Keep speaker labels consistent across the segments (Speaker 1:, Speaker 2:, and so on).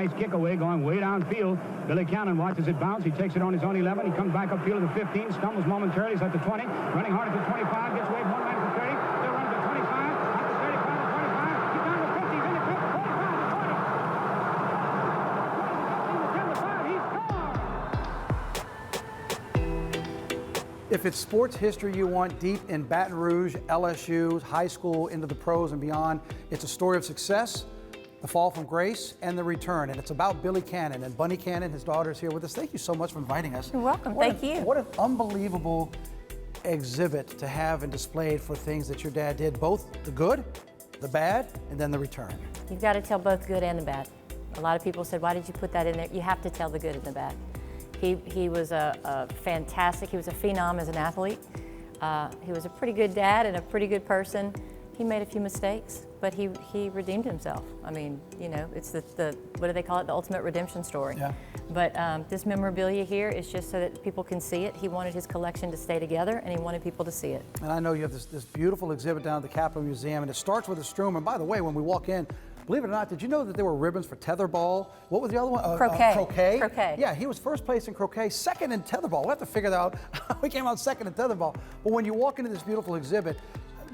Speaker 1: nice kick away going way downfield. Billy Cannon watches it bounce. He takes it on his own 11. He comes back upfield to the 15, stumbles momentarily. He's at the 20, running hard at the 25, gets away from one man to 30, still runs to 25, at the 35 to 25. He's down to 50, he's in the 50, 45 to 20. 15 to 10 to 5, he scores!
Speaker 2: If it's sports history you want deep in Baton Rouge, LSU, high school, into the pros and beyond, it's a story of success, the fall from grace, and the return. And it's about Billy Cannon. And Bunny Cannon, his daughter, is here with us. Thank you so much for inviting us.
Speaker 3: You're welcome. Thank you.
Speaker 2: What an unbelievable exhibit to have and displayed for things that your dad did, both the good, the bad, and then the return.
Speaker 3: You've got to tell both good and the bad. A lot of people said, why did you put that in there? You have to tell the good and the bad. He was a fantastic, he was a phenom as an athlete. He was a pretty good dad and a pretty good person. He made a few mistakes, but he redeemed himself. I mean, you know, it's the what do they call it? The ultimate redemption story. Yeah. But this memorabilia here is just so that people can see it. He wanted his collection to stay together, and he wanted people to see it. And I know you have this beautiful exhibit down at the Capitol Museum, and it starts with a Strum. And by the way, when we walk in, believe it or not, did you know that there were ribbons for tetherball? What was the other one? Croquet.
Speaker 2: Croquet.
Speaker 3: Croquet.
Speaker 2: Yeah, he was first place in croquet, second in tetherball. We'll have to figure that out. We came out second in tetherball. But when you walk into this beautiful exhibit,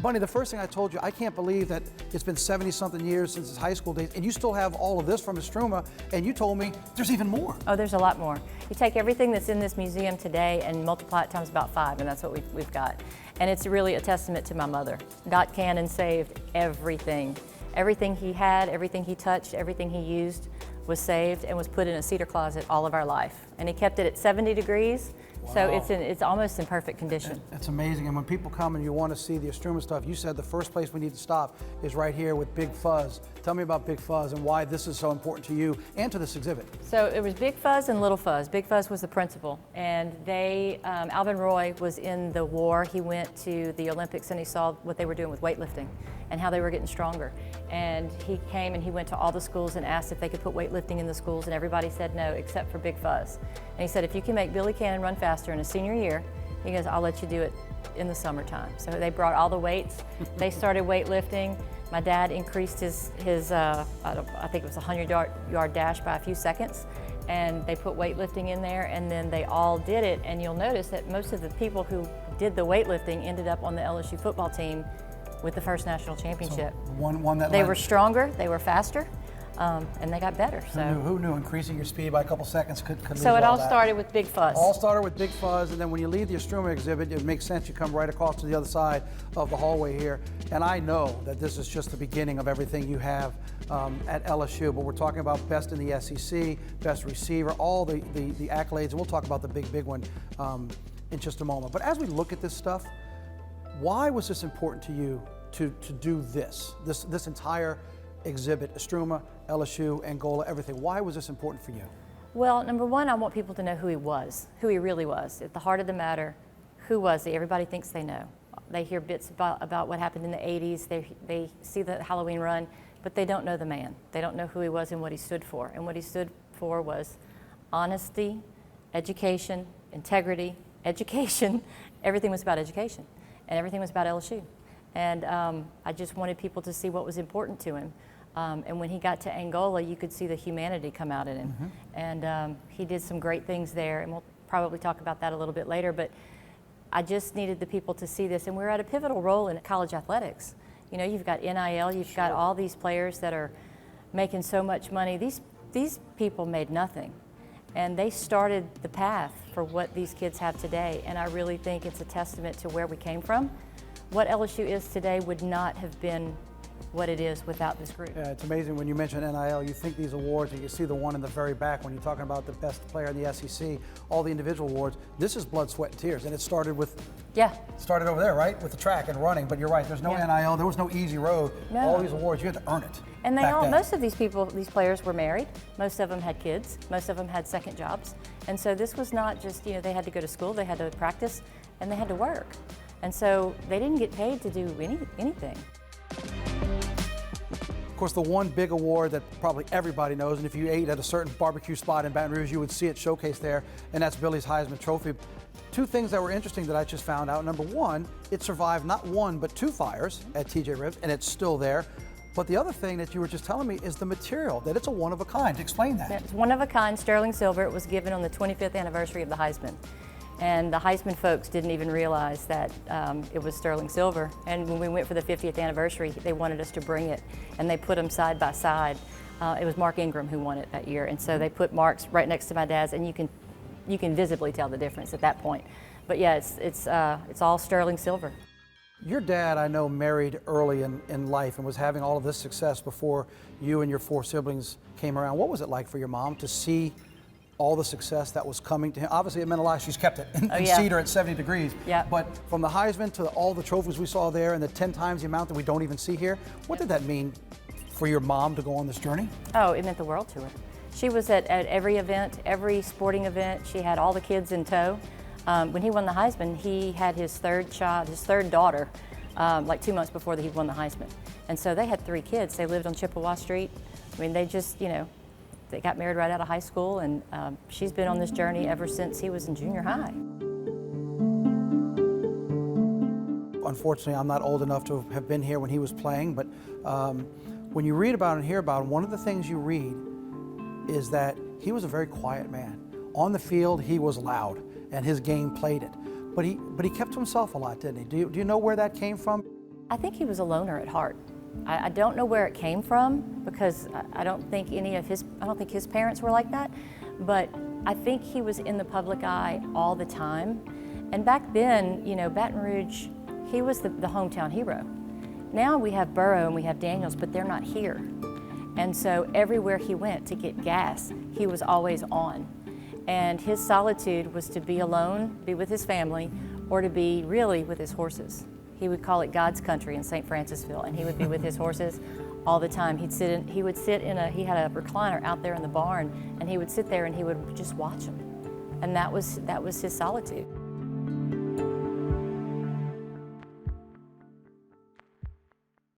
Speaker 2: Bunny, the first thing I told you, I can't believe that it's been 70-something years since his high school days, and you still have all of this from his Struma, and you told me there's even more. Oh, there's a lot more. You take everything that's in this museum today and multiply it times about 5, and that's what we've got. And it's really a testament to my mother. Dot Cannon saved everything. Everything he had, everything he touched, everything he used was saved and was put in a cedar closet all of our life. And he kept it at 70 degrees. Wow. So it's almost in perfect condition. It's amazing. And when people come and you want to see the Struma stuff, you said the first place we need to stop is right here with Big Fuzz. Tell me about Big Fuzz and why this is so important to you and to this exhibit. So it was Big Fuzz and Little Fuzz. Big Fuzz was the principal, and they, Alvin Roy was in the war. He went to the Olympics and he saw what they were doing with weightlifting and how they were getting stronger. And he came and he went to all the schools and asked if they could put weightlifting in the schools, and everybody said no except for Big Fuzz. And he said, if you can make Billy Cannon run faster in his senior year, he goes, I'll let you do it in the summertime. So they brought all the weights. They started weightlifting. My dad increased his I think it was a 100-yard dash by a few seconds, and they put weightlifting in there, and then they all did it. And you'll notice that most of the people who did the weightlifting ended up on the LSU football team with the first national championship. So they were stronger, they were faster, and they got better. So who knew increasing your speed by a couple seconds could lead to all that? So it all started with Big Fuzz. All started with Big Fuzz, and then when you leave the Struma exhibit, it makes sense you come right across to the other side of the hallway here. And I know that this is just the beginning of everything you have at LSU, but we're talking about best in the SEC, best receiver, all the accolades, and we'll talk about the big one in just a moment. But as we look at this stuff, why was this important to you to do this entire exhibit, Struma, LSU, Angola, everything? Why was this important for you? Well, number one, I want people to know who he was, who he really was. At the heart of the matter, who was he? Everybody thinks they know. They hear bits about what happened in the 80s. They see the Halloween run, but they don't know the man. They don't know who he was and what he stood for. And what he stood for was honesty, education, integrity, education. Everything was about education, and everything was about LSU. And I just wanted people to see what was important to him. And when he got to Angola, you could see the humanity come out in him. Mm-hmm. And he did some great things there, and we'll probably talk about that a little bit later. But I just needed the people to see this. And we're at a pivotal role in college athletics. You know, you've got NIL, you've got all these players that are making so much money. These people made nothing. And they started the path for what these kids have today. And I really think it's a testament to where we came from. What LSU is today would not have been what it is without this group. Yeah, it's amazing when you mention NIL, you think these awards, and you see the one in the very back when you're talking about the best player in the SEC, all the individual awards. This is blood, sweat, and tears, and it started with, started over there, right? With the track and running, but you're right, there's no NIL, there was no easy road. No. All these awards, you had to earn it. And most of these players were married, most of them had kids, most of them had second jobs. And so this was not just, they had to go to school, they had to practice, and they had to work. And so they didn't get paid to do anything. Of course, the one big award that probably everybody knows, and if you ate at a certain barbecue spot in Baton Rouge, you would see it showcased there, and that's Billy's Heisman Trophy. Two things that were interesting that I just found out. Number one, it survived not one, but 2 fires at TJ Ribs, and it's still there. But the other thing that you were just telling me is the material, that it's a one of a kind. Explain that.
Speaker 3: It's one of a kind, sterling silver. It was given on the 25th anniversary of the Heisman. And the Heisman folks didn't even realize that it was sterling silver. And when we went for the 50th anniversary, they wanted us to bring it, and they put them side by side. It was Mark Ingram who won it that year, and so they put Mark's right next to my dad's, and you can visibly tell the difference at that point. But yeah, it's all sterling silver.
Speaker 2: Your dad, I know, married early in life and was having all of this success before you and your 4 siblings came around. What was it like for your mom to see all the success that was coming to him? Obviously, it meant a lot. She's kept it in Cedar at 70 degrees.
Speaker 3: Yeah.
Speaker 2: But from the Heisman to all the trophies we saw there and the 10 times the amount that we don't even see here, what did that mean for your mom to go on this journey?
Speaker 3: Oh, it meant the world to her. She was at every event, every sporting event. She had all the kids in tow. When he won the Heisman, he had his third daughter, like 2 months before he won the Heisman. And so they had 3 kids. They lived on Chippewa Street. I mean, they just, they got married right out of high school, and she's been on this journey ever since he was in junior high.
Speaker 2: Unfortunately, I'm not old enough to have been here when he was playing, but when you read about and hear about him, one of the things you read is that he was a very quiet man. On the field, he was loud, and his game played it. But he kept to himself a lot, didn't he? Do you know where that came from?
Speaker 3: I think he was a loner at heart. I don't know where it came from, because I don't think his parents were like that, but I think he was in the public eye all the time. And back then, Baton Rouge, he was the hometown hero. Now we have Burrow and we have Daniels, but they're not here. And so everywhere he went to get gas, he was always on. And his solitude was to be alone, be with his family, or to be really with his horses. He would call it God's country in St. Francisville, and he would be with his horses all the time. He had a recliner out there in the barn, and he would sit there and he would just watch them. And that was his solitude.